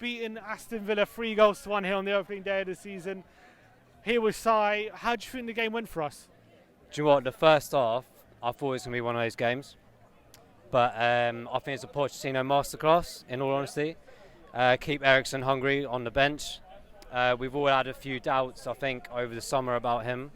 beaten Aston Villa 3-1 here on the opening day of the season. Here was Si. How do you think the game went for us? Do you know what? The first half, I thought it was going to be one of those games. But I think it's a Pochettino masterclass, in all honesty. Keep Eriksen hungry on the bench. We've all had a few doubts, I think, over the summer about him.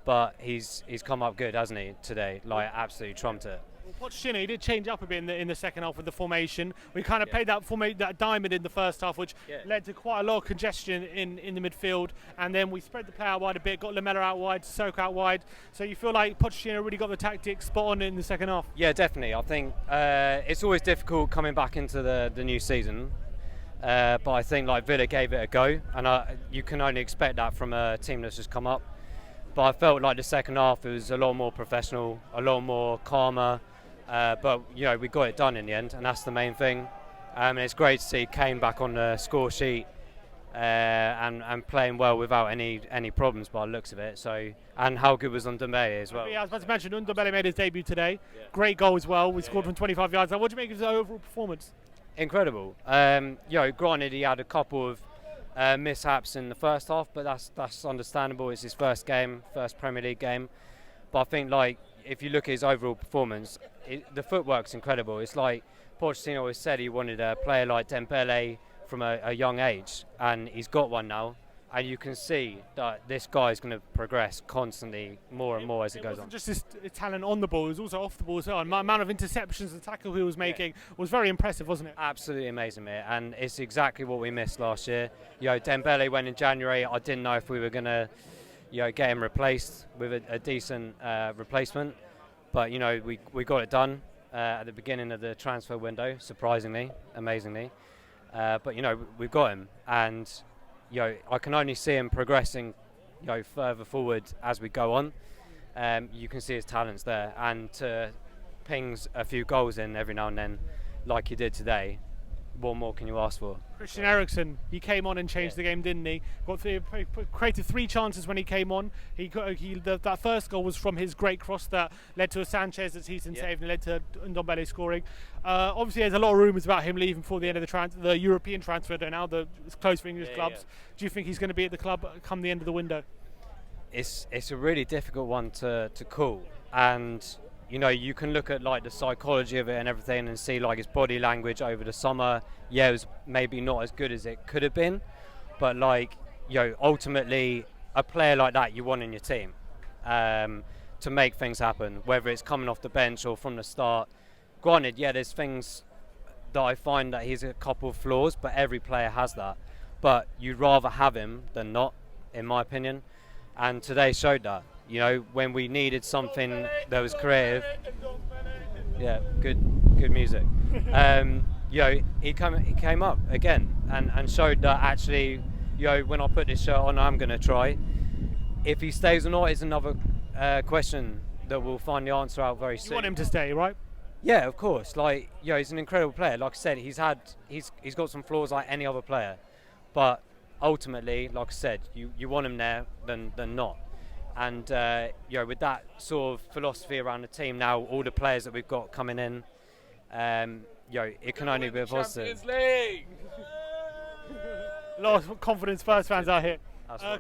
But he's come up good, hasn't he, today? Like, absolutely trumped it. Well, Pochettino, he did change up a bit in the second half with the formation. We kind of played that diamond in the first half, which led to quite a lot of congestion in the midfield. And then we spread the play out wide a bit, got Lamela out wide, Sissoko out wide. So you feel like Pochettino really got the tactics spot on in the second half? Yeah, definitely. I think it's always difficult coming back into the new season. But I think like Villa gave it a go, and you can only expect that from a team that's just come up. But I felt like the second half it was a lot more professional, a lot more calmer. But we got it done in the end, and that's the main thing. And it's great to see Kane back on the score sheet and playing well without any problems by the looks of it. So, and how good was Ndombele as well? Yeah, I was about to mention Ndombele made his debut today. Yeah. Great goal as well. We scored from 25 yards. What do you make of his overall performance? Incredible. Granted he had a couple of mishaps in the first half, but that's understandable. It's his first Premier League game. But I think if you look at his overall performance, the footwork's incredible. It's like Pochettino always said he wanted a player like Dembele from a young age, and he's got one now. And you can see that this guy is going to progress constantly more and more as it goes on. Just his talent on the ball, it was also off the ball as well. And the amount of interceptions and tackle he was making was very impressive, wasn't it? Absolutely amazing, mate. And it's exactly what we missed last year. Dembele went in January. I didn't know if we were going to get him replaced with a decent replacement. But, we got it done at the beginning of the transfer window, surprisingly, amazingly. But, we've got him. And I can only see him progressing, further forward as we go on. You can see his talents there, and to pings a few goals in every now and then, like he did today. What more can you ask for? Christian Eriksen, he came on and changed the game, didn't he? Created 3 chances when he came on. That first goal was from his great cross that led to a Sanchez that Heaton saved and led to Ndombele scoring. Obviously, there's a lot of rumours about him leaving before the end of the European transfer window now. It's closed for English clubs. Do you think he's going to be at the club come the end of the window? It's a really difficult one to call, and you can look at the psychology of it and everything and see his body language over the summer. It was maybe not as good as it could have been, but ultimately a player like that you want in your team to make things happen, whether it's coming off the bench or from the start. Granted, there's things that I find that he's a couple of flaws, but every player has that. But you'd rather have him than not, in my opinion. And today showed that. When we needed something that was creative. Yeah, good music. He came up again and showed that actually, when I put this shirt on, I'm going to try. If he stays or not is another question that we'll find the answer out very soon. You want him to stay, right? Yeah, of course. He's an incredible player. Like I said, he's got some flaws like any other player, but ultimately, like I said, you want him there than not. And with that sort of philosophy around the team now, all the players that we've got coming in, it can only be a positive. A lot of confidence Spurs fans out here.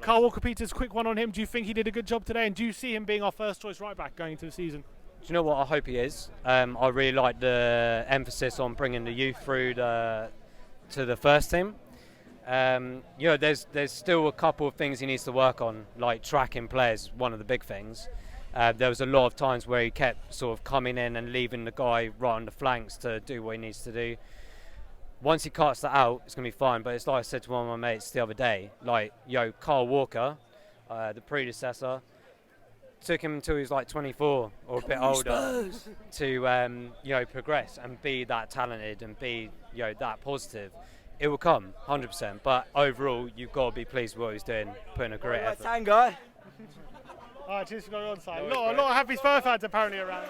Kyle Walker-Peters, quick one on him. Do you think he did a good job today, and do you see him being our first choice right back going into the season? Do you know what? I hope he is. I really like the emphasis on bringing the youth through to the first team. There's still a couple of things he needs to work on, like tracking players, one of the big things. There was a lot of times where he kept sort of coming in and leaving the guy right on the flanks to do what he needs to do. Once he cuts that out, it's going to be fine. But it's like I said to one of my mates the other day, Kyle Walker, the predecessor, took him until he was 24 or a bit older to progress and be that talented and be that positive. It will come, 100%. But overall, you've got to be pleased with what he's doing, putting a great effort. Time, guy. All right, cheers for going on side. A lot of happy Spurs fans apparently around.